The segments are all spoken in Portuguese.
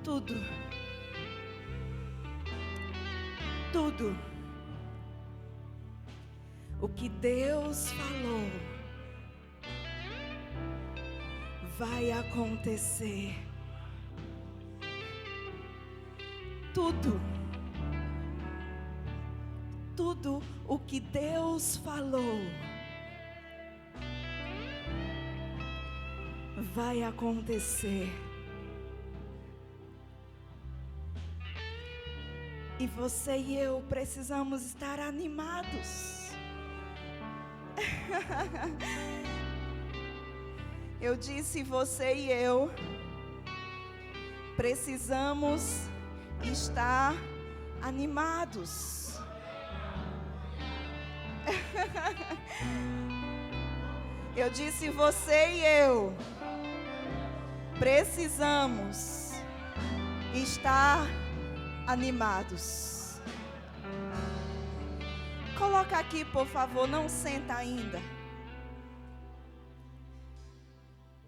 tudo, tudo o que Deus falou vai acontecer. Tudo o que Deus falou vai acontecer. E você e eu precisamos estar animados. Eu disse, você e eu precisamos estar animados. Eu disse, você e eu precisamos estar animados. Coloca aqui, por favor, não senta ainda.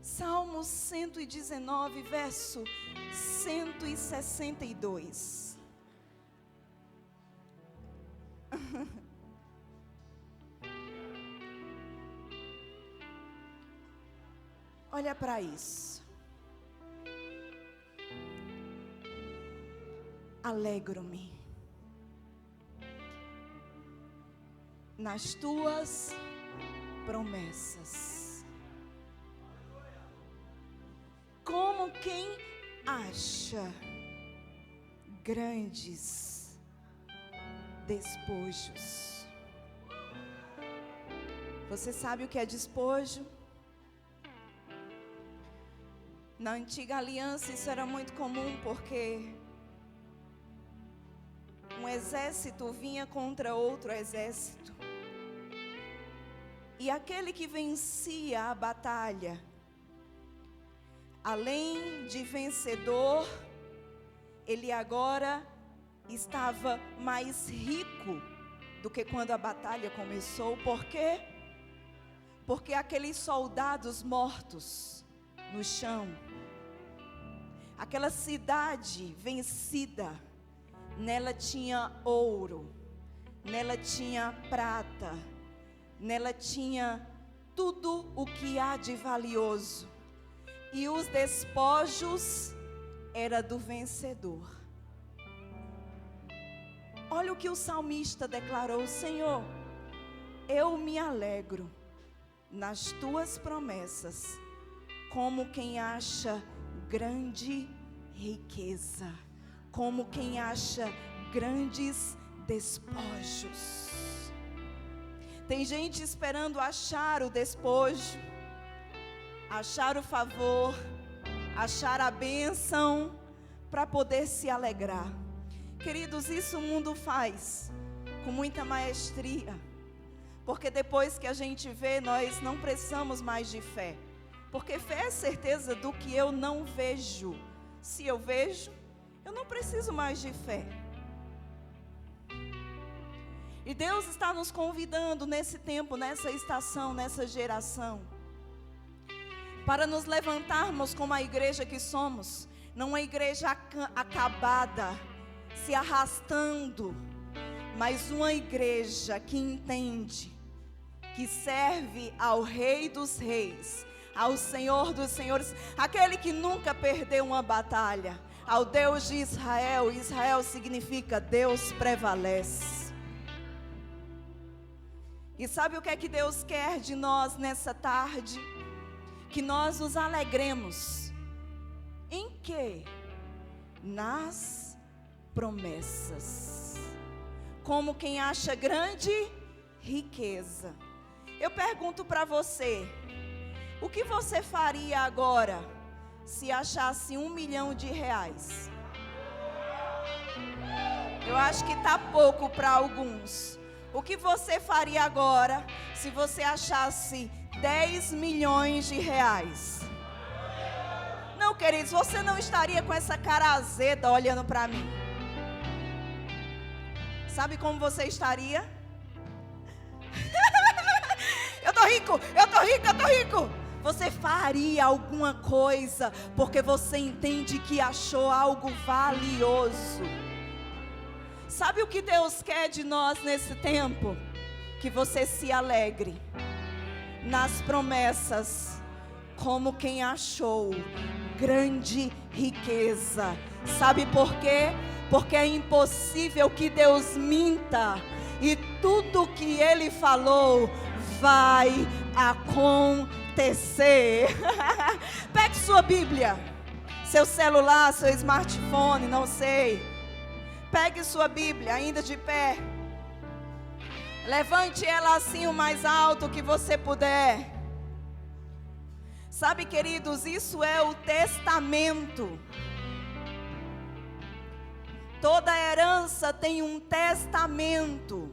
Salmo 119, verso 162. Olha para isso. Alegro-me nas tuas promessas, como quem acha grandes despojos. Você sabe o que é despojo? Na antiga aliança isso era muito comum, porque um exército vinha contra outro exército, e aquele que vencia a batalha, além de vencedor, ele agora estava mais rico do que quando a batalha começou. Por quê? Porque aqueles soldados mortos no chão, aquela cidade vencida, nela tinha ouro, nela tinha prata, nela tinha tudo o que há de valioso. E os despojos era do vencedor. Olha o que o salmista declarou: Senhor, eu me alegro nas tuas promessas, como quem acha grande riqueza, como quem acha grandes despojos. Tem gente esperando achar o despojo, achar o favor, achar a bênção para poder se alegrar. Queridos, isso o mundo faz com muita maestria, porque depois que a gente vê, nós não precisamos mais de fé, porque fé é certeza do que eu não vejo. Se eu vejo, eu não preciso mais de fé. E Deus está nos convidando nesse tempo, nessa estação, nessa geração, para nos levantarmos como a igreja que somos, não uma igreja acabada, se arrastando, mas uma igreja que entende, que serve ao Rei dos Reis, ao Senhor dos Senhores, aquele que nunca perdeu uma batalha, ao Deus de Israel. Israel significa Deus prevalece. E sabe o que é que Deus quer de nós nessa tarde? Que nós nos alegremos. Em quê? Nas promessas. Como quem acha grande riqueza. Eu pergunto para você, o que você faria agora se achasse R$1 milhão? Eu acho que está pouco para alguns. O que você faria agora se você achasse R$10 milhões? Não, queridos, você não estaria com essa cara azeda olhando para mim. Sabe como você estaria? Eu tô rico, eu tô rico, eu tô rico. Você faria alguma coisa porque você entende que achou algo valioso. Sabe o que Deus quer de nós nesse tempo? Que você se alegre nas promessas, como quem achou grande riqueza. Sabe por quê? Porque é impossível que Deus minta, e tudo que Ele falou vai acontecer. Pegue sua Bíblia, seu celular, seu smartphone, não sei. Pegue sua Bíblia, ainda de pé. Levante ela assim o mais alto que você puder. Sabe, queridos, isso é o testamento. Toda herança tem um testamento.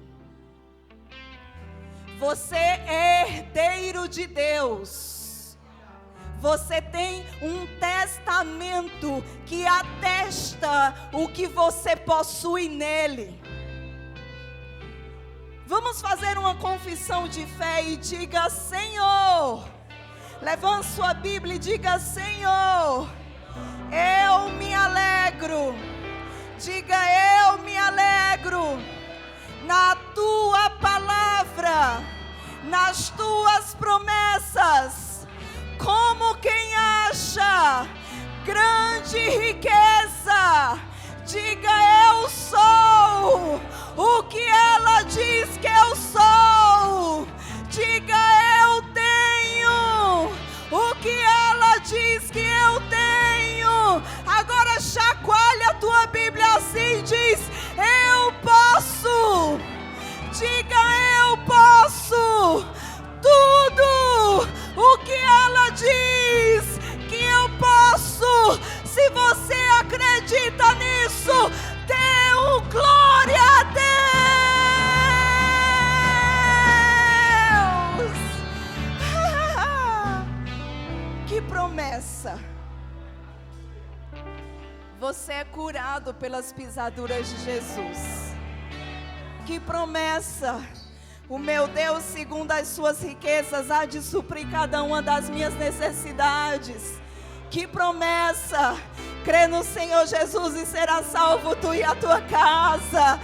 Você é herdeiro de Deus. Você tem um testamento que atesta o que você possui nele. Vamos fazer uma confissão de fé e diga: Senhor. Levante sua Bíblia e diga: Senhor, eu me alegro. Diga: eu me alegro na tua palavra, nas tuas promessas, como quem acha grande riqueza. Diga: eu sou o que ela diz que eu sou. Diga: eu tenho o que ela diz que eu tenho. Agora chacoalha a tua Bíblia assim e diz: eu posso. Diga: eu posso tudo o que ela diz que eu posso. Se você acredita nisso, dê um glória a Deus. Que promessa! Você é curado pelas pisaduras de Jesus. Que promessa! O meu Deus, segundo as suas riquezas, há de suprir cada uma das minhas necessidades. Que promessa! Crê no Senhor Jesus e será salvo tu e a tua casa.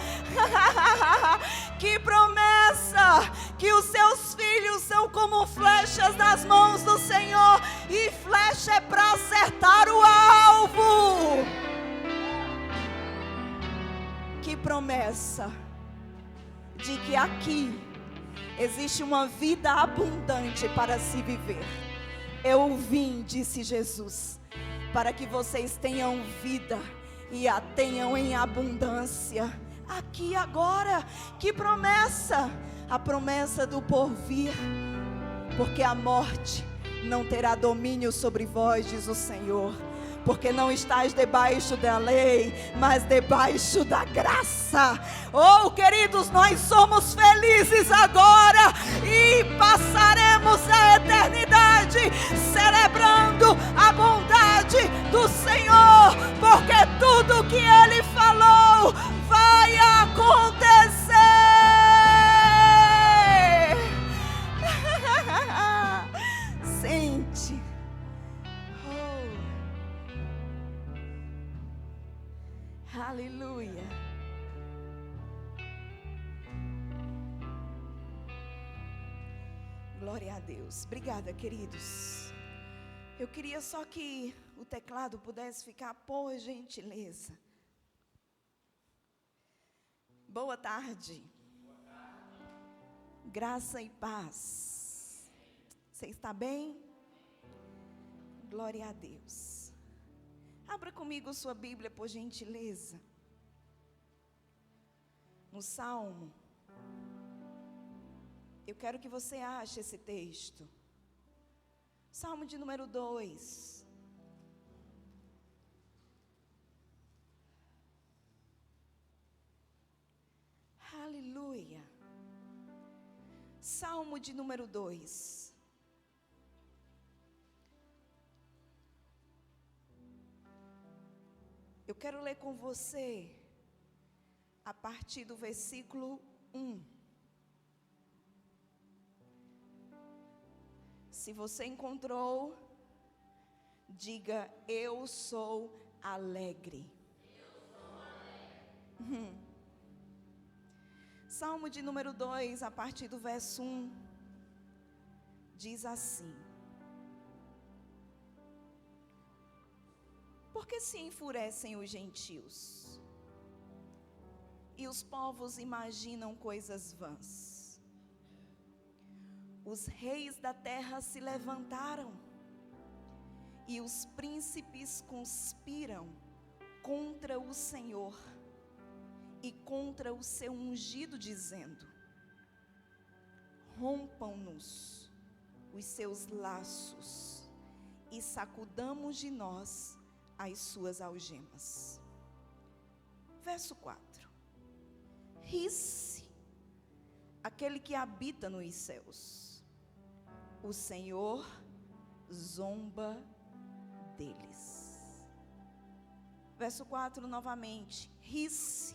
Que promessa! Que os seus filhos são como flechas nas mãos do Senhor, e flecha é para acertar o alvo. Que promessa de que aqui existe uma vida abundante para se viver. Eu vim, disse Jesus, para que vocês tenham vida e a tenham em abundância. Aqui agora, que promessa! A promessa do porvir. Porque a morte não terá domínio sobre vós, diz o Senhor. Porque não estáis debaixo da lei, mas debaixo da graça. Oh, queridos, nós somos felizes agora e passaremos a eternidade celebrando a bondade do Senhor, porque tudo que Ele falou vai acontecer. Sente. Aleluia. Glória a Deus. Obrigada, queridos. Eu queria só que o teclado pudesse ficar, por gentileza. Boa tarde. Graça e paz. Você está bem? Glória a Deus. Abra comigo sua Bíblia, por gentileza. No Salmo. Eu quero que você ache esse texto. Salmo de número 2. Aleluia. Salmo de número 2. Eu quero ler com você a partir do versículo 1. Se você encontrou, diga: eu sou alegre. Salmo de número 2, a partir do verso 1, diz assim: por que se enfurecem os gentios? E os povos imaginam coisas vãs. Os reis da terra se levantaram, e os príncipes conspiram contra o Senhor e contra o seu ungido, dizendo: rompam-nos os seus laços e sacudamos de nós as suas algemas. Verso 4: ri-se aquele que habita nos céus, o Senhor zomba deles. Verso 4 novamente: ri-se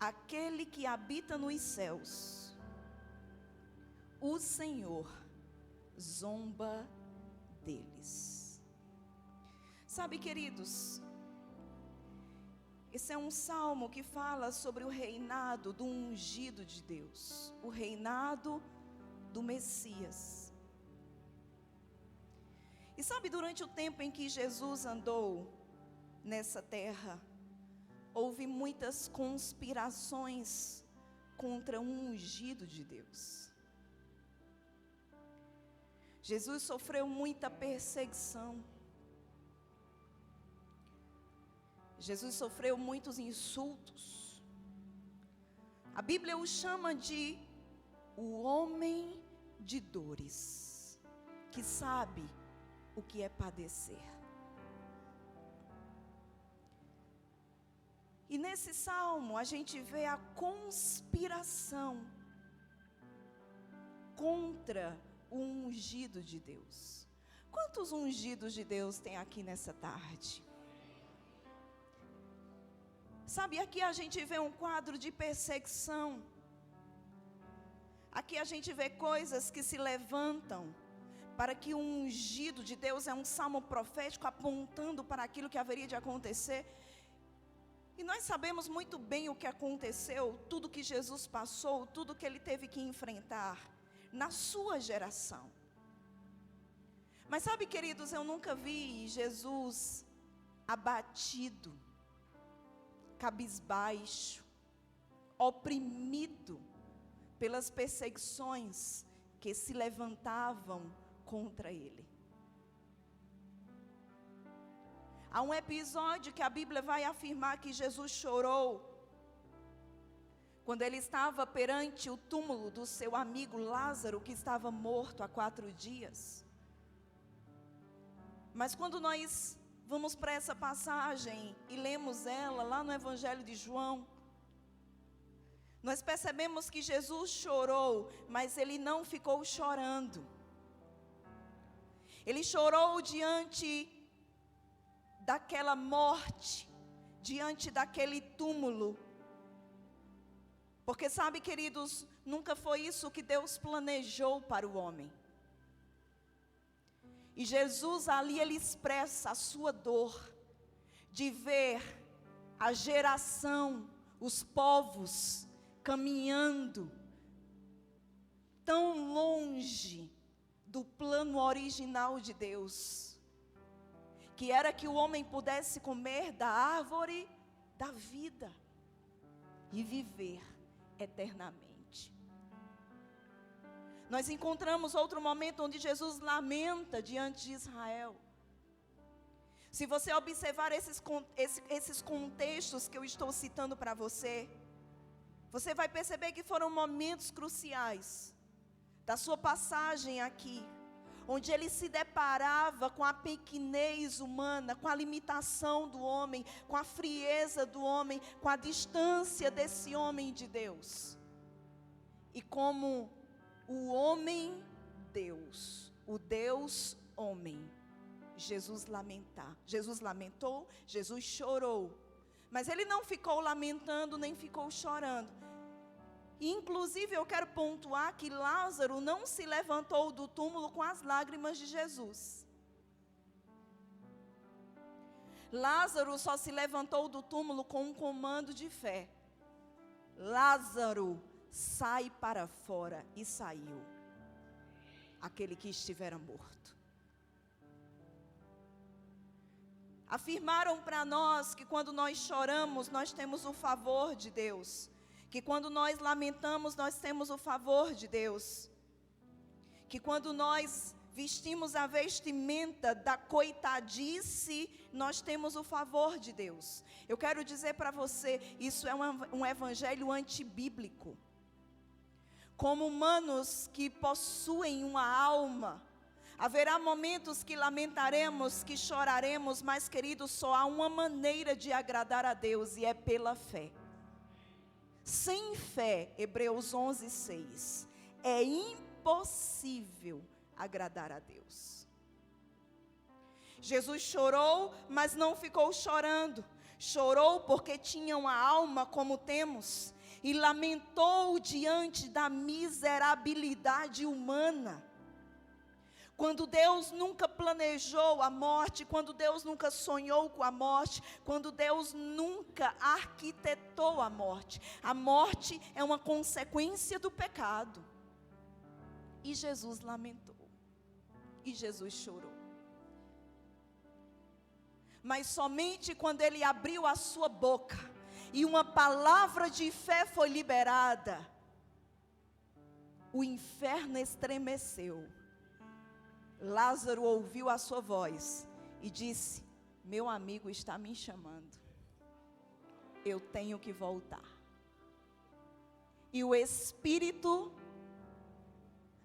aquele que habita nos céus, o Senhor zomba deles. Sabe, queridos, esse é um salmo que fala sobre o reinado do ungido de Deus, o reinado do Messias. E sabe, durante o tempo em que Jesus andou nessa terra, houve muitas conspirações contra um ungido de Deus. Jesus sofreu muita perseguição. Jesus sofreu muitos insultos. A Bíblia o chama de o homem de dores, que sabe o que é padecer. E nesse salmo a gente vê a conspiração contra o ungido de Deus. Quantos ungidos de Deus tem aqui nessa tarde? Sabe, aqui a gente vê um quadro de perseguição. Aqui a gente vê coisas que se levantam para que o ungido de Deus, é um salmo profético apontando para aquilo que haveria de acontecer. E nós sabemos muito bem o que aconteceu, tudo que Jesus passou, tudo que ele teve que enfrentar na sua geração. Mas sabe, queridos, eu nunca vi Jesus abatido, cabisbaixo, oprimido pelas perseguições que se levantavam contra ele. Há um episódio que a Bíblia vai afirmar que Jesus chorou quando ele estava perante o túmulo do seu amigo Lázaro, que estava morto há 4 dias. Mas quando nós vamos para essa passagem e lemos ela lá no Evangelho de João, nós percebemos que Jesus chorou, mas ele não ficou chorando. Ele chorou diante daquela morte, diante daquele túmulo. Porque sabe, queridos, nunca foi isso que Deus planejou para o homem. E Jesus ali, ele expressa a sua dor de ver a geração, os povos caminhando tão longe do plano original de Deus, que era que o homem pudesse comer da árvore da vida e viver eternamente. Nós encontramos outro momento onde Jesus lamenta diante de Israel. Se você observar esses contextos que eu estou citando para você, você vai perceber que foram momentos cruciais da sua passagem aqui, onde ele se deparava com a pequenez humana, com a limitação do homem, com a frieza do homem, com a distância desse homem de Deus. E como o homem Deus, o Deus homem, Jesus lamentou, Jesus chorou. Mas ele não ficou lamentando, nem ficou chorando. E, inclusive, eu quero pontuar que Lázaro não se levantou do túmulo com as lágrimas de Jesus. Lázaro só se levantou do túmulo com um comando de fé. Lázaro, sai para fora. E saiu aquele que estivera morto. Afirmaram para nós que quando nós choramos, nós temos o favor de Deus. Que quando nós lamentamos, nós temos o favor de Deus. Que quando nós vestimos a vestimenta da coitadice, nós temos o favor de Deus. Eu quero dizer para você, isso é um evangelho antibíblico. Como humanos que possuem uma alma, haverá momentos que lamentaremos, que choraremos, mas, queridos, só há uma maneira de agradar a Deus, e é pela fé. Sem fé, Hebreus 11:6, é impossível agradar a Deus. Jesus chorou, mas não ficou chorando. Chorou porque tinha uma alma como temos, e lamentou diante da miserabilidade humana. Quando Deus nunca planejou a morte, quando Deus nunca sonhou com a morte, quando Deus nunca arquitetou a morte é uma consequência do pecado. E Jesus lamentou, e Jesus chorou. Mas somente quando ele abriu a sua boca, e uma palavra de fé foi liberada, o inferno estremeceu. Lázaro ouviu a sua voz e disse: meu amigo está me chamando, eu tenho que voltar. E o espírito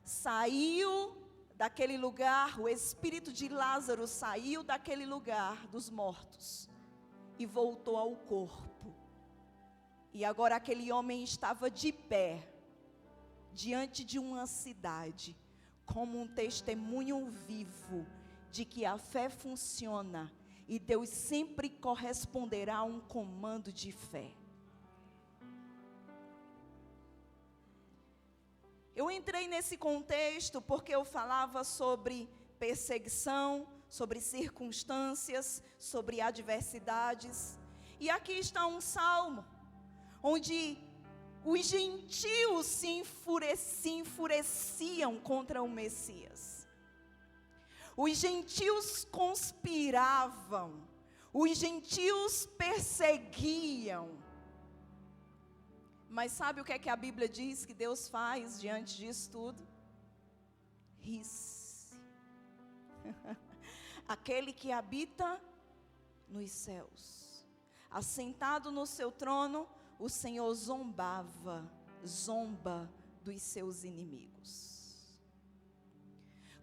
saiu daquele lugar, o espírito de Lázaro saiu daquele lugar dos mortos e voltou ao corpo. E agora aquele homem estava de pé diante de uma cidade, como um testemunho vivo de que a fé funciona e Deus sempre corresponderá a um comando de fé. Eu entrei nesse contexto porque eu falava sobre perseguição, sobre circunstâncias, sobre adversidades. E aqui está um salmo, onde os gentios se enfureciam contra o Messias. Os gentios conspiravam, os gentios perseguiam. Mas sabe o que é que a Bíblia diz que Deus faz diante disso tudo? Ri-se. Aquele que habita nos céus, assentado no seu trono, o Senhor zomba dos seus inimigos.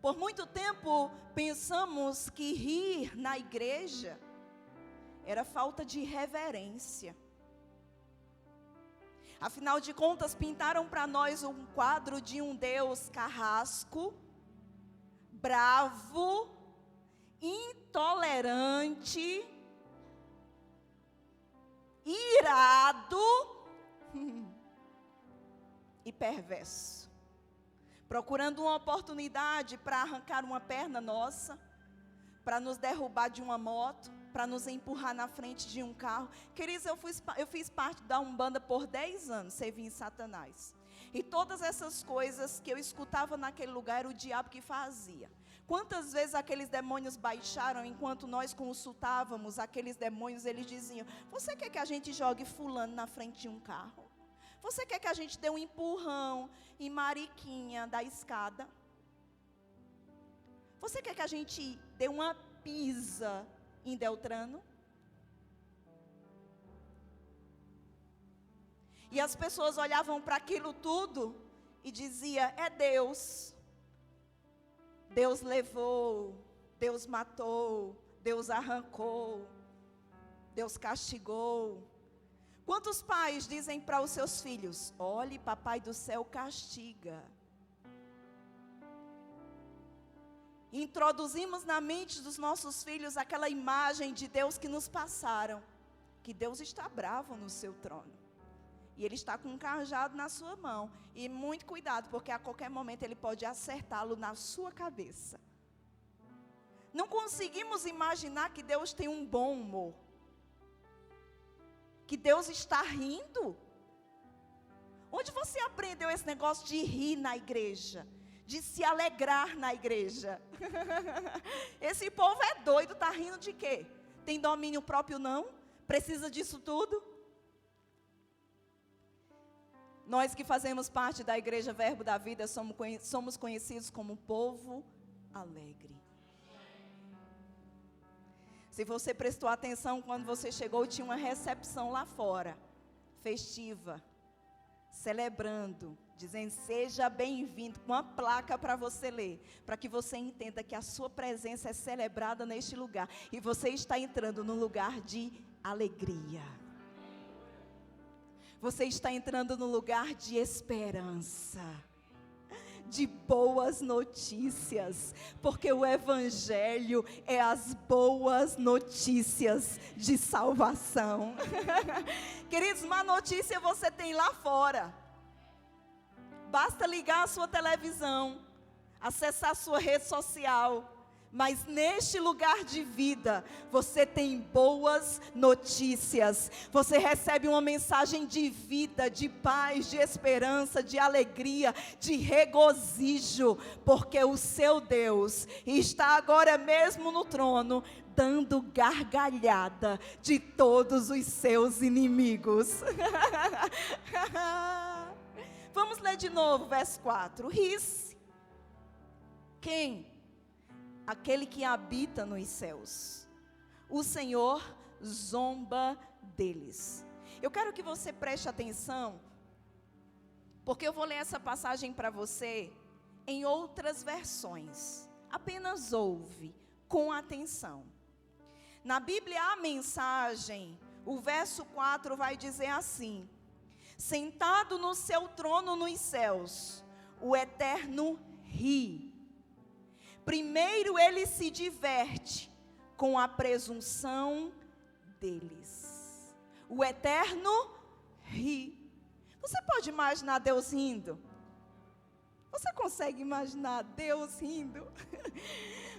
Por muito tempo pensamos que rir na igreja era falta de reverência. Afinal de contas, pintaram para nós um quadro de um Deus carrasco, bravo, intolerante, irado e perverso, procurando uma oportunidade para arrancar uma perna nossa, para nos derrubar de uma moto, para nos empurrar na frente de um carro. Queridos, eu fiz parte da Umbanda por 10 anos, servi em Satanás. E todas essas coisas que eu escutava naquele lugar era o diabo que fazia. Quantas vezes aqueles demônios baixaram, enquanto nós consultávamos aqueles demônios, eles diziam: você quer que a gente jogue fulano na frente de um carro? Você quer que a gente dê um empurrão em Mariquinha da escada? Você quer que a gente dê uma pisa em Deltrano? E as pessoas olhavam para aquilo tudo e diziam: é Deus. Deus levou, Deus matou, Deus arrancou, Deus castigou. Quantos pais dizem para os seus filhos: olhe, papai do céu castiga? Introduzimos na mente dos nossos filhos aquela imagem de Deus que nos passaram, que Deus está bravo no seu trono. E ele está com um cajado na sua mão. E muito cuidado, porque a qualquer momento ele pode acertá-lo na sua cabeça. Não conseguimos imaginar que Deus tem um bom humor. Que Deus está rindo. Onde você aprendeu esse negócio de rir na igreja? De se alegrar na igreja? Esse povo é doido, está rindo de quê? Tem domínio próprio não? Precisa disso tudo? Nós que fazemos parte da Igreja Verbo da Vida, somos conhecidos como povo alegre. Se você prestou atenção, quando você chegou, tinha uma recepção lá fora, festiva, celebrando, dizendo, seja bem-vindo, com uma placa para você ler, para que você entenda que a sua presença é celebrada neste lugar, e você está entrando num lugar de alegria. Você está entrando num lugar de esperança, de boas notícias, porque o Evangelho é as boas notícias de salvação. Queridos, uma notícia você tem lá fora. Basta ligar a sua televisão, acessar a sua rede social. Mas neste lugar de vida, você tem boas notícias. Você recebe uma mensagem de vida, de paz, de esperança, de alegria, de regozijo. Porque o seu Deus está agora mesmo no trono, dando gargalhada de todos os seus inimigos. Vamos ler de novo, verso 4. Ri-se. Quem? Aquele que habita nos céus. O Senhor zomba deles. Eu quero que você preste atenção, porque eu vou ler essa passagem para você em outras versões. Apenas ouve com atenção. Na Bíblia, a mensagem, o verso 4 vai dizer assim: sentado no seu trono nos céus, o Eterno ri. Primeiro ele se diverte com a presunção deles. O Eterno ri. Você pode imaginar Deus rindo? Você consegue imaginar Deus rindo?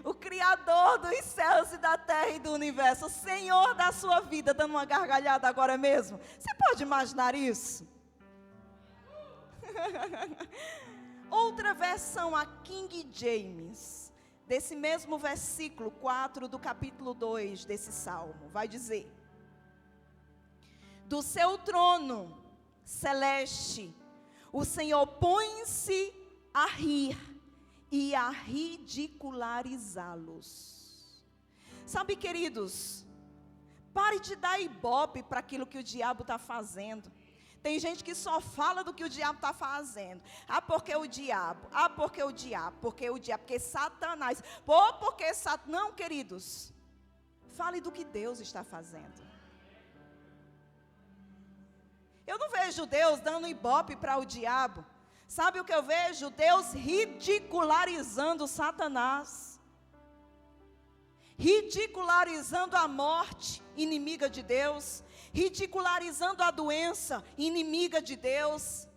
O Criador dos céus e da terra e do universo, o Senhor da sua vida, dando uma gargalhada agora mesmo. Você pode imaginar isso? Outra versão, a King James, desse mesmo versículo 4 do capítulo 2 desse salmo, vai dizer: do seu trono celeste, o Senhor põe-se a rir e a ridicularizá-los. Sabe, queridos, pare de dar ibope para aquilo que o diabo está fazendo. Tem gente que só fala do que o diabo está fazendo. Ah, porque o diabo. Ah, porque o diabo. Porque o diabo. Porque Satanás. Pô, porque Satanás. Não, queridos. Fale do que Deus está fazendo. Eu não vejo Deus dando ibope para o diabo. Sabe o que eu vejo? Deus ridicularizando Satanás. Ridicularizando a morte, inimiga de Deus. Ridicularizando a doença, inimiga de Deus.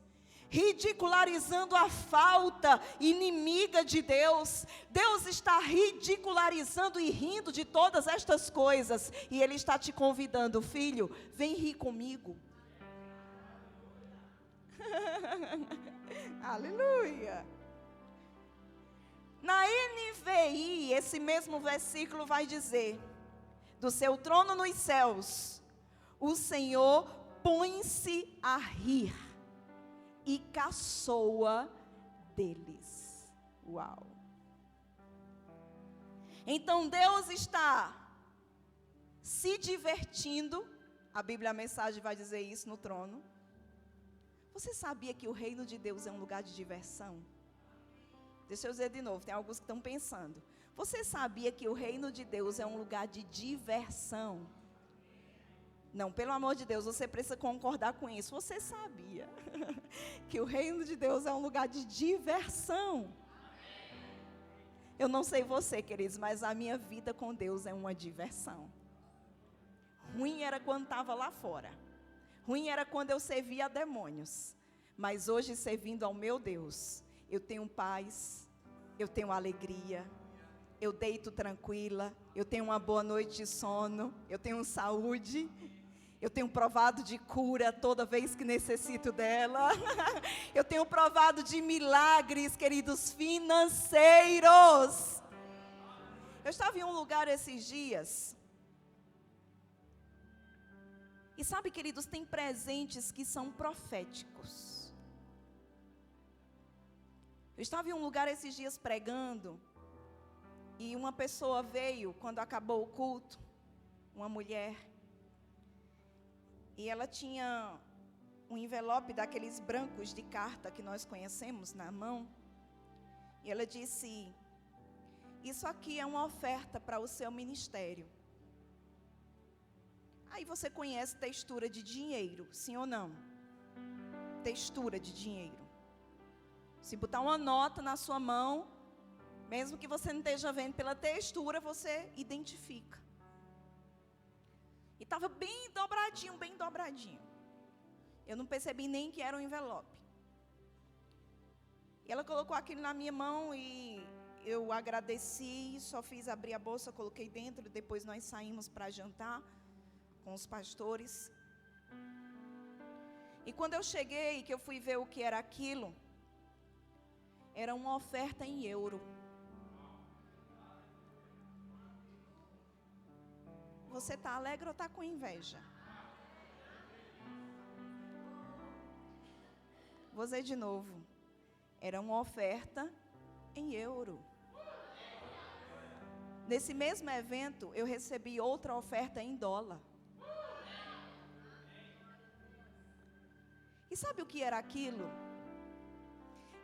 Ridicularizando a falta, inimiga de Deus. Deus está ridicularizando e rindo de todas estas coisas. E Ele está te convidando, filho, vem rir comigo. Aleluia. Na NVI, esse mesmo versículo vai dizer: do seu trono nos céus, o Senhor põe-se a rir e caçoa deles. Uau! Então Deus está se divertindo, a Bíblia, a mensagem vai dizer isso no trono. Você sabia que o reino de Deus é um lugar de diversão? Deixa eu dizer de novo, tem alguns que estão pensando. Você sabia que o reino de Deus é um lugar de diversão? Não, pelo amor de Deus, você precisa concordar com isso. Você sabia que o reino de Deus é um lugar de diversão? Eu não sei você, queridos, mas a minha vida com Deus é uma diversão. Ruim era quando estava lá fora. Ruim era quando eu servia a demônios. Mas hoje, servindo ao meu Deus, eu tenho paz, eu tenho alegria, eu deito tranquila, eu tenho uma boa noite de sono, eu tenho saúde, eu tenho provado de cura toda vez que necessito dela. Eu tenho provado de milagres, queridos, financeiros. Eu estava em um lugar esses dias. E sabe, queridos, tem presentes que são proféticos. Eu estava em um lugar esses dias pregando. E uma pessoa veio, quando acabou o culto, uma mulher. E ela tinha um envelope daqueles brancos de carta que nós conhecemos na mão. E ela disse: isso aqui é uma oferta para o seu ministério. Aí você conhece textura de dinheiro, sim ou não? Textura de dinheiro. Se botar uma nota na sua mão, mesmo que você não esteja vendo pela textura, você identifica. E estava bem dobradinho, bem dobradinho. Eu não percebi nem que era um envelope. E ela colocou aquilo na minha mão e eu agradeci, só fiz abrir a bolsa, coloquei dentro, depois nós saímos para jantar com os pastores. E quando eu cheguei, que eu fui ver o que era aquilo, era uma oferta em euro. Você está alegre ou está com inveja? Vou dizer de novo. Era uma oferta em euro. Nesse mesmo evento, eu recebi outra oferta em dólar. E sabe o que era aquilo?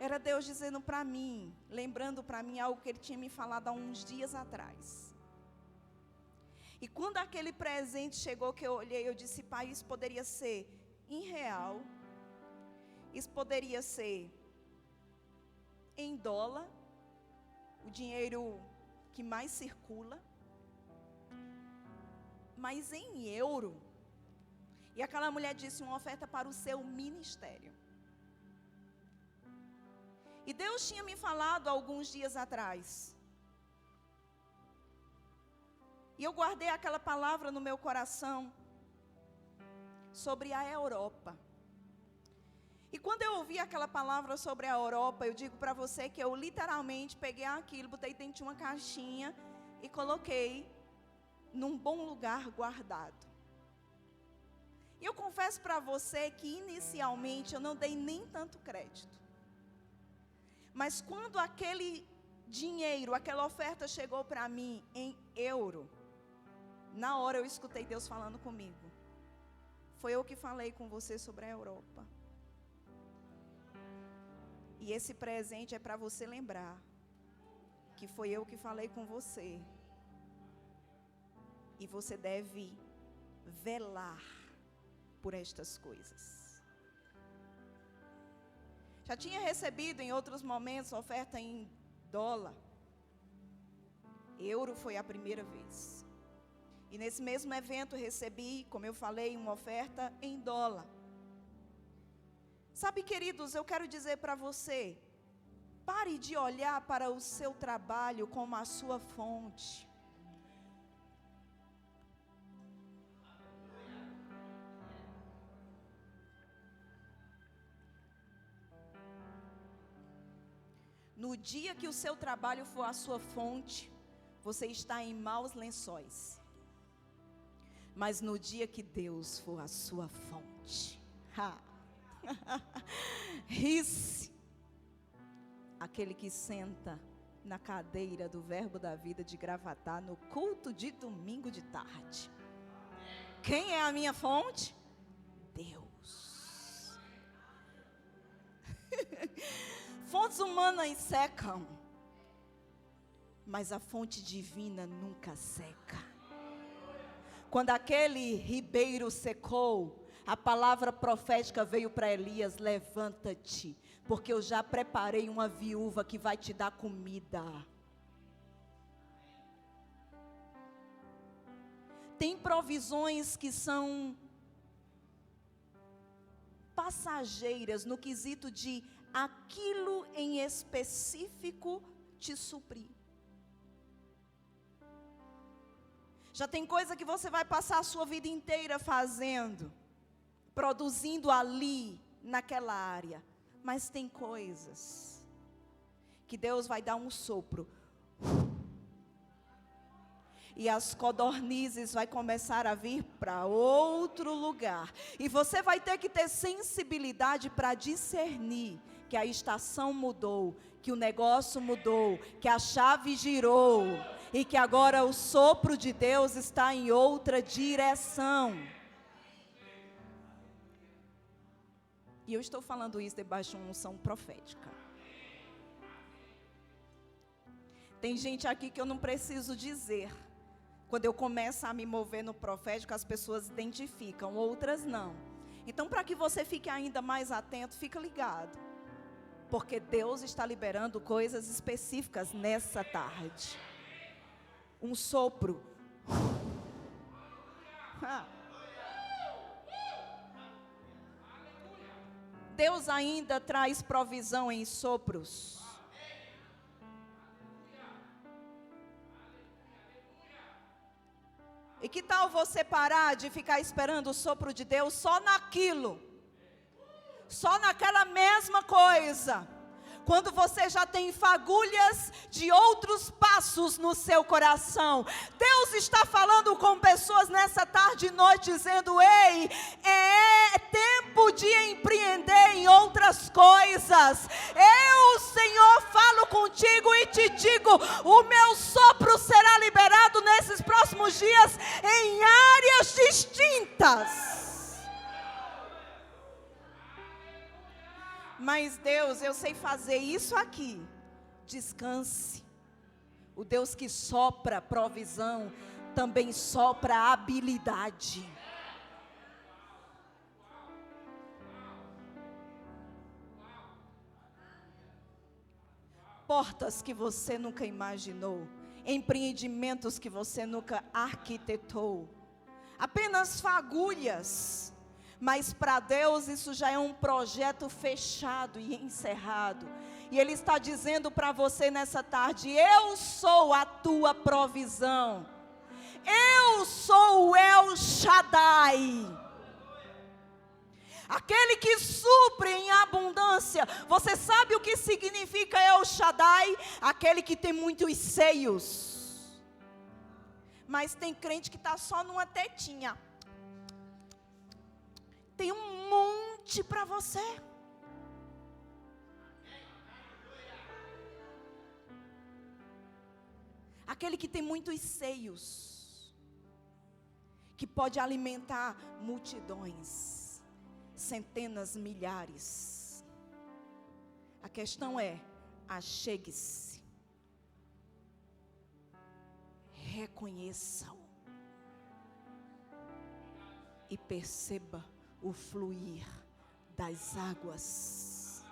Era Deus dizendo para mim, lembrando para mim algo que Ele tinha me falado há uns dias atrás. E quando aquele presente chegou, que eu olhei, eu disse: Pai, isso poderia ser em real, isso poderia ser em dólar, o dinheiro que mais circula, mas em euro. E aquela mulher disse: uma oferta para o seu ministério. E Deus tinha me falado alguns dias atrás. E eu guardei aquela palavra no meu coração sobre a Europa. E quando eu ouvi aquela palavra sobre a Europa, eu digo para você que eu literalmente peguei aquilo, botei dentro de uma caixinha e coloquei num bom lugar guardado. E eu confesso para você que inicialmente eu não dei nem tanto crédito. Mas quando aquele dinheiro, aquela oferta chegou para mim em euro, na hora eu escutei Deus falando comigo. Foi eu que falei com você sobre a Europa. E esse presente é para você lembrar que foi eu que falei com você. E você deve velar por estas coisas. Já tinha recebido em outros momentos oferta em dólar. Euro foi a primeira vez. E nesse mesmo evento recebi, como eu falei, uma oferta em dólar. Sabe, queridos, eu quero dizer para você, pare de olhar para o seu trabalho como a sua fonte. No dia que o seu trabalho for a sua fonte, você está em maus lençóis. Mas no dia que Deus for a sua fonte, ri-se aquele que senta na cadeira do Verbo da Vida de Gravatá no culto de domingo de tarde. Quem é a minha fonte? Deus. Fontes humanas secam, mas a fonte divina nunca seca. Quando aquele ribeiro secou, a palavra profética veio para Elias: levanta-te, porque eu já preparei uma viúva que vai te dar comida. Tem provisões que são passageiras no quesito de aquilo em específico te suprir. Já tem coisa que você vai passar a sua vida inteira fazendo, produzindo ali, naquela área. Mas tem coisas que Deus vai dar um sopro. E as codornizes vai começar a vir para outro lugar. E você vai ter que ter sensibilidade para discernir que a estação mudou, que o negócio mudou, que a chave girou e que agora o sopro de Deus está em outra direção. E eu estou falando isso debaixo de uma unção profética. Tem gente aqui que eu não preciso dizer. Quando eu começo a me mover no profético, as pessoas identificam, outras não. Então, para que você fique ainda mais atento, fica ligado. Porque Deus está liberando coisas específicas nessa tarde. Um sopro. Deus ainda traz provisão em sopros. E que tal você parar de ficar esperando o sopro de Deus só naquilo? Só naquela mesma coisa. Quando você já tem fagulhas de outros passos no seu coração. Deus está falando com pessoas nessa tarde e noite, dizendo: ei, é tempo de empreender em outras coisas. Eu, Senhor, falo contigo e te digo: o meu sopro será liberado nesses próximos dias em áreas distintas. Mas Deus, eu sei fazer isso aqui. Descanse. O Deus que sopra provisão, também sopra habilidade. Portas que você nunca imaginou, empreendimentos que você nunca arquitetou, apenas fagulhas. Mas para Deus isso já é um projeto fechado e encerrado. E Ele está dizendo para você nessa tarde: eu sou a tua provisão. Eu sou o El Shaddai. Aquele que supre em abundância. Você sabe o que significa El Shaddai? Aquele que tem muitos seios. Mas tem crente que está só numa tetinha. Tem um monte para você. Aquele que tem muitos seios, que pode alimentar multidões, centenas, milhares. A questão é: achegue-se, reconheça-o e perceba o fluir das águas,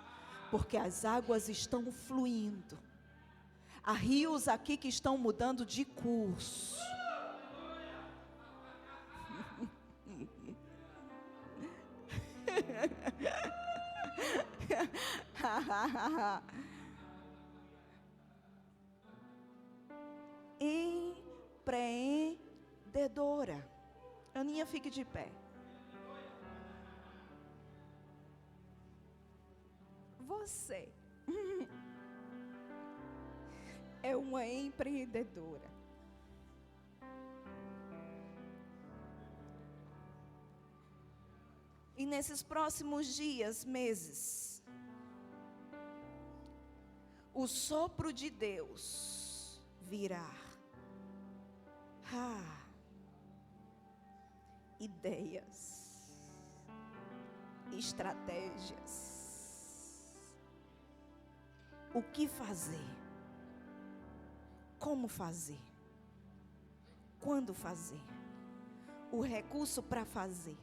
porque as águas estão fluindo. Há rios aqui que estão mudando de curso. Empreendedora. Aninha, fique de pé. Você é uma empreendedora. E nesses próximos dias, meses, o sopro de Deus virá. Ideias, estratégias. O que fazer? Como fazer? Quando fazer? O recurso para fazer.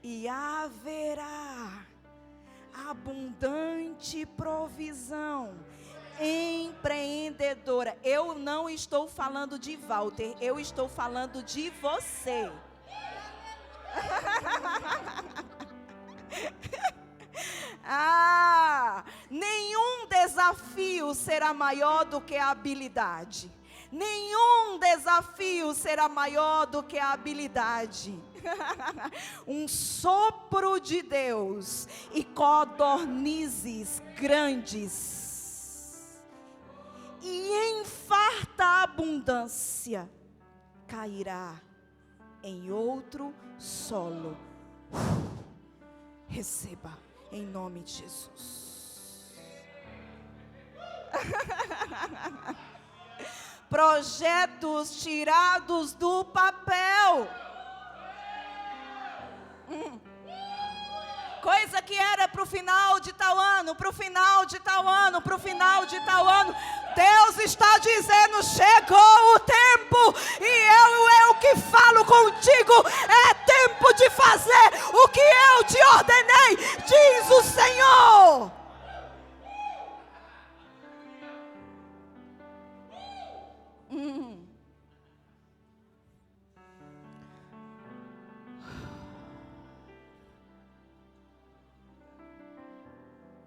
E haverá abundante provisão empreendedora. Eu não estou falando de Walter, eu estou falando de você. Nenhum desafio será maior do que a habilidade. Nenhum desafio será maior do que a habilidade. Um sopro de Deus e codornizes grandes e em farta abundância cairá em outro solo. Receba em nome de Jesus. Projetos tirados do papel. Coisa que era para o final de tal ano, para o final de tal ano, para o final de tal ano. Deus está dizendo: chegou o tempo, e eu que falo contigo, é tempo de fazer o que eu te ordenei, diz o Senhor.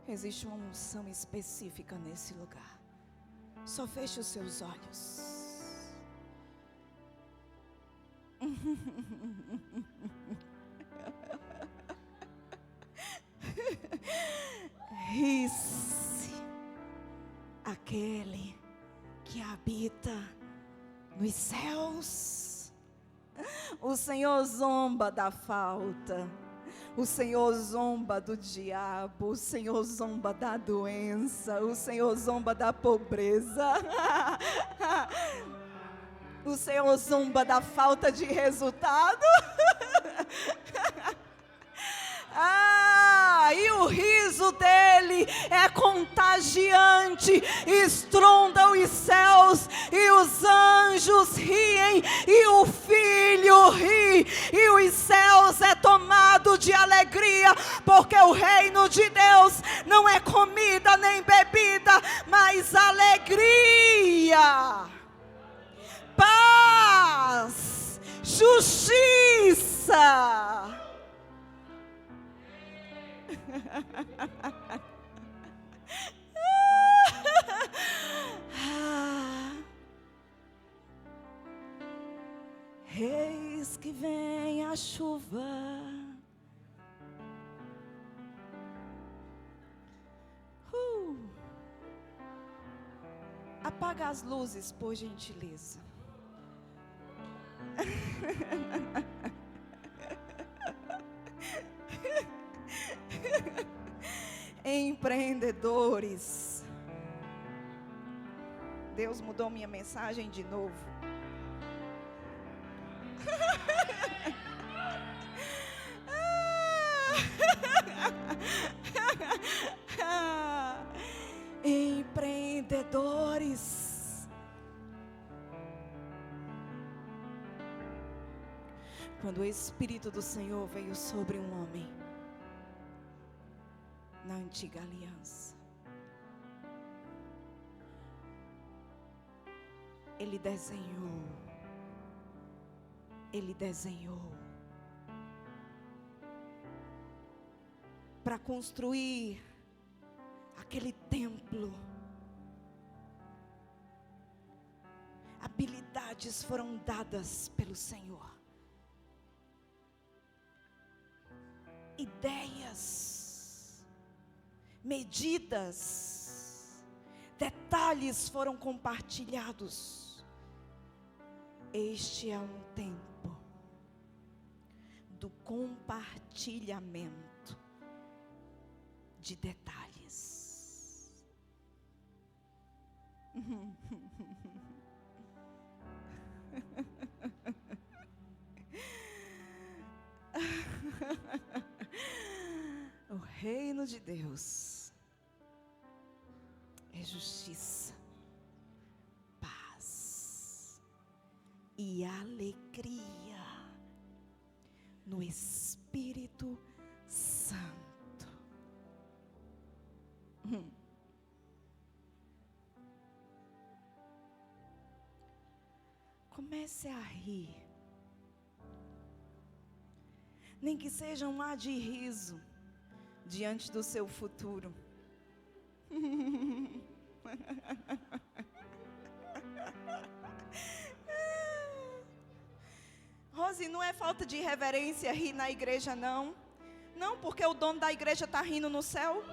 Existe uma unção específica nesse lugar. Só feche os seus olhos. Ri-se aquele que habita nos céus. O Senhor zomba da falta. O Senhor zomba do diabo, o Senhor zomba da doença, o Senhor zomba da pobreza, o Senhor zomba da falta de resultado. E o riso dele é contagiante, estronda os céus, e os anjos riem, e o Filho ri, e os céus é tomado de alegria, porque o reino de Deus não é comida nem bebida, mas alegria, paz, justiça. Eis que vem a chuva, apaga as luzes, por gentileza. Empreendedores. Deus mudou minha mensagem de novo. Empreendedores. Quando o Espírito do Senhor veio sobre um homem na antiga aliança, Ele desenhou para construir aquele templo. Habilidades foram dadas pelo Senhor, ideias, medidas, detalhes foram compartilhados. Este é um tempo do compartilhamento de detalhes. O reino de Deus é justiça, paz e alegria no Espírito Santo. Comece a rir. Nem que seja um ar de riso diante do seu futuro. Rose, não é falta de reverência rir na igreja, não. Não, porque o dono da igreja está rindo no céu.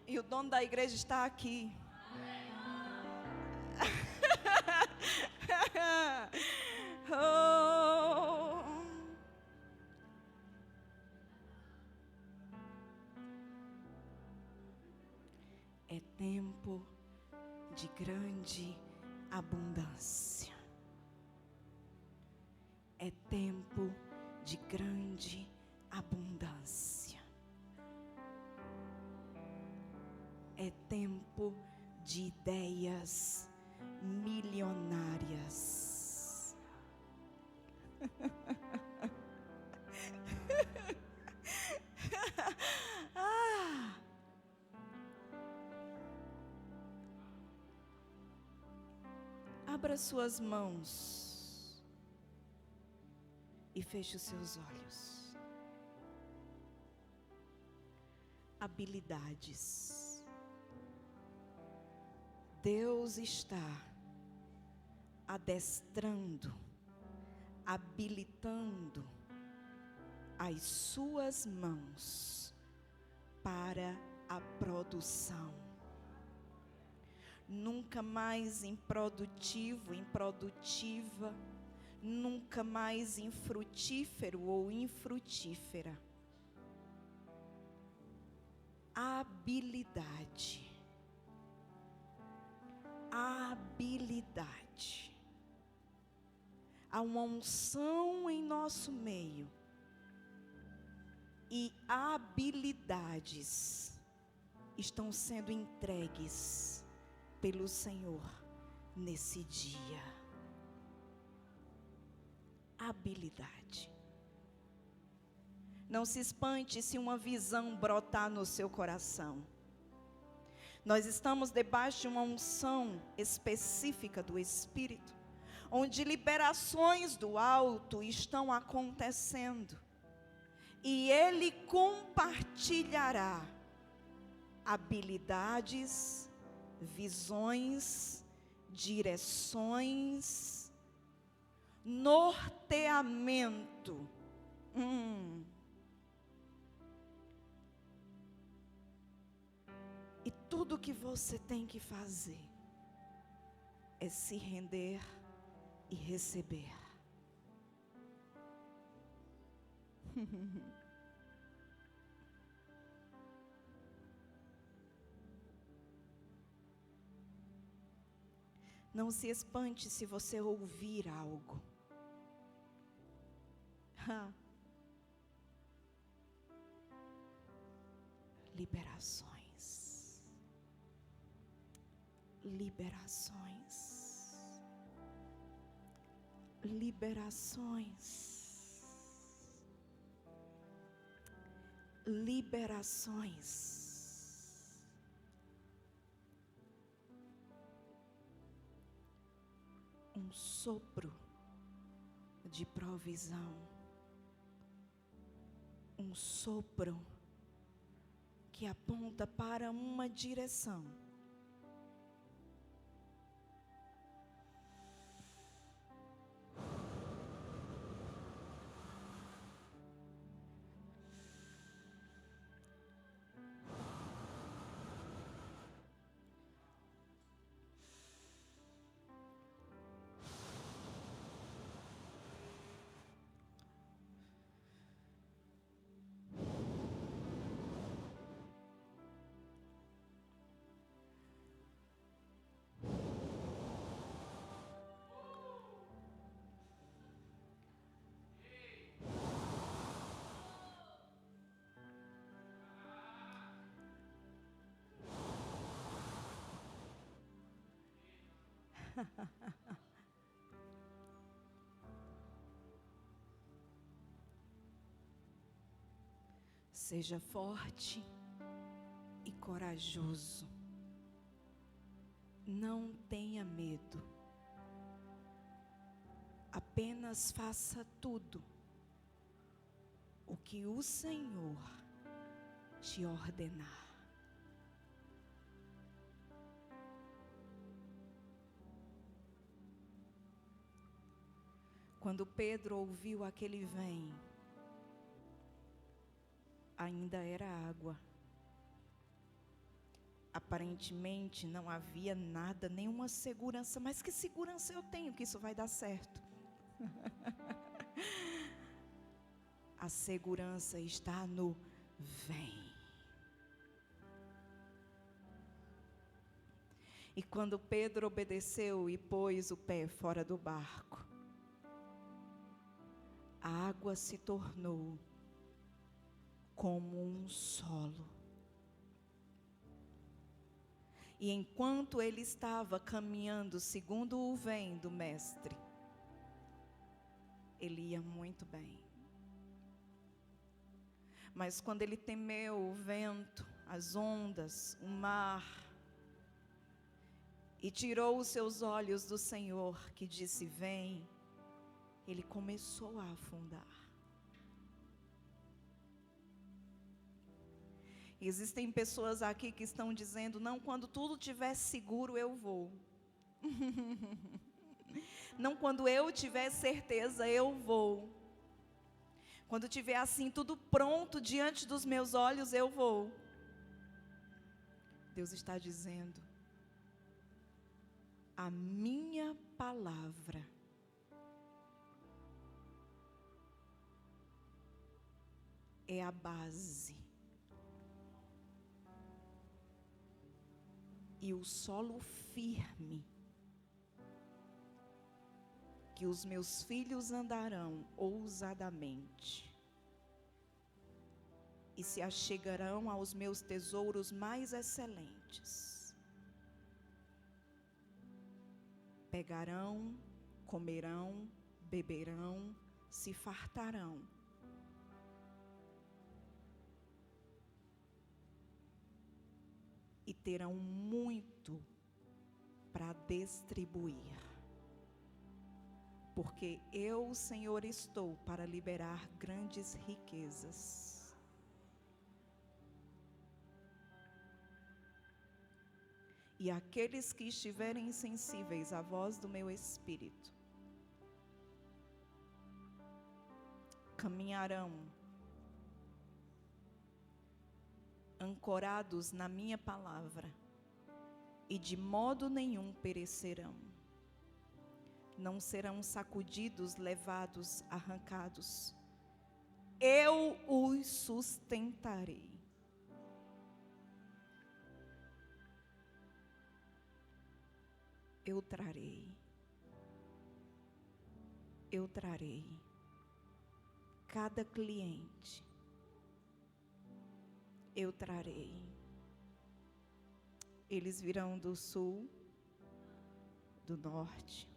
E o dono da igreja está aqui. Oh. É tempo de grande abundância. É tempo de grande abundância. É tempo de ideias milionárias. Abra suas mãos e feche os seus olhos. Habilidades. Deus está adestrando, habilitando as suas mãos para a produção. Nunca mais improdutivo, improdutiva, nunca mais infrutífero ou infrutífera. Habilidade. Habilidade. Há uma unção em nosso meio. E habilidades estão sendo entregues pelo Senhor nesse dia. Habilidade. Não se espante se uma visão brotar no seu coração. Nós estamos debaixo de uma unção específica do Espírito, onde liberações do alto estão acontecendo. E Ele compartilhará habilidades, visões, direções, norteamento. E tudo que você tem que fazer é se render e receber. Não se espante se você ouvir algo. Liberações. Liberações. Liberações. Liberações. Um sopro de provisão. Um sopro que aponta para uma direção. Seja forte e corajoso Não tenha medo. Apenas faça tudo o que o Senhor te ordenar. Quando Pedro ouviu aquele vem, ainda era água. Aparentemente não havia nada, nenhuma segurança. Mas que segurança eu tenho que isso vai dar certo? A segurança está no vem. E quando Pedro obedeceu e pôs o pé fora do barco, a água se tornou como um solo. E enquanto ele estava caminhando segundo o vem do mestre, ele ia muito bem. Mas quando ele temeu o vento, as ondas, o mar, e tirou os seus olhos do Senhor, que disse vem, ele começou a afundar. Existem pessoas aqui que estão dizendo, não, quando tudo estiver seguro eu vou. Não, quando eu tiver certeza eu vou. Quando tiver assim tudo pronto diante dos meus olhos eu vou. Deus está dizendo, a minha palavra é a base. E o solo firme que os meus filhos andarão ousadamente e se achegarão aos meus tesouros mais excelentes. Pegarão, comerão, beberão, se fartarão. E terão muito para distribuir. Porque eu, Senhor, estou para liberar grandes riquezas. E aqueles que estiverem insensíveis à voz do meu Espírito, caminharão ancorados na minha palavra, e de modo nenhum perecerão. Não serão sacudidos, levados, arrancados. Eu os sustentarei. Eu trarei cada cliente. Eu trarei. Eles virão do sul, do norte,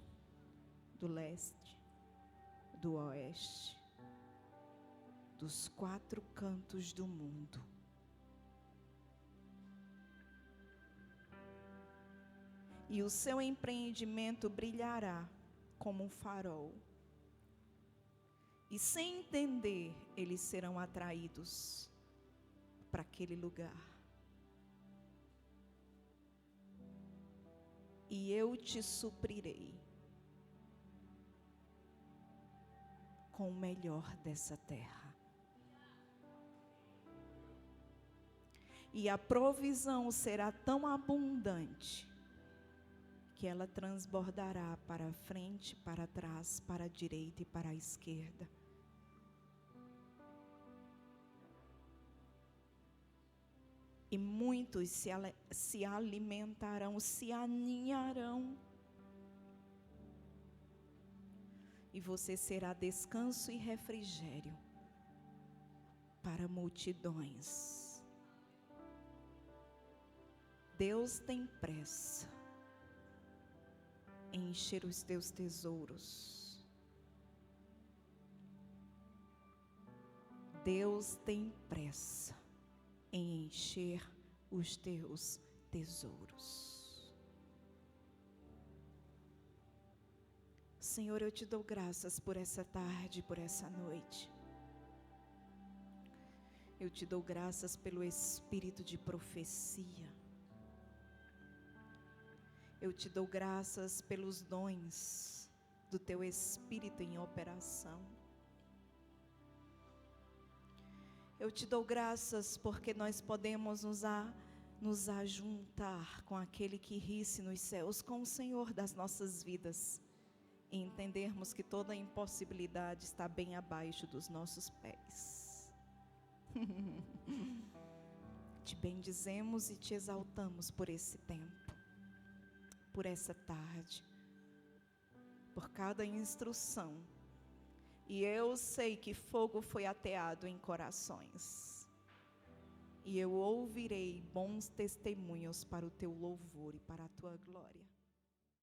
do leste, do oeste, dos 4 cantos do mundo. E o seu empreendimento brilhará como um farol. E sem entender, eles serão atraídos para aquele lugar. E eu te suprirei com o melhor dessa terra. E a provisão será tão abundante que ela transbordará para a frente, para trás, para a direita e para a esquerda. E muitos se alimentarão, se aninharão. E você será descanso e refrigério para multidões. Deus tem pressa em encher os teus tesouros. Deus tem pressa em encher os teus tesouros. Senhor, eu te dou graças por essa tarde, por essa noite. Eu te dou graças pelo espírito de profecia. Eu te dou graças pelos dons do teu espírito em operação. Eu te dou graças porque nós podemos nos ajuntar com aquele que ri-se nos céus, com o Senhor das nossas vidas, e entendermos que toda impossibilidade está bem abaixo dos nossos pés. Te bendizemos e te exaltamos por esse tempo, por essa tarde, por cada instrução. E eu sei que fogo foi ateado em corações, e eu ouvirei bons testemunhos para o teu louvor e para a tua glória.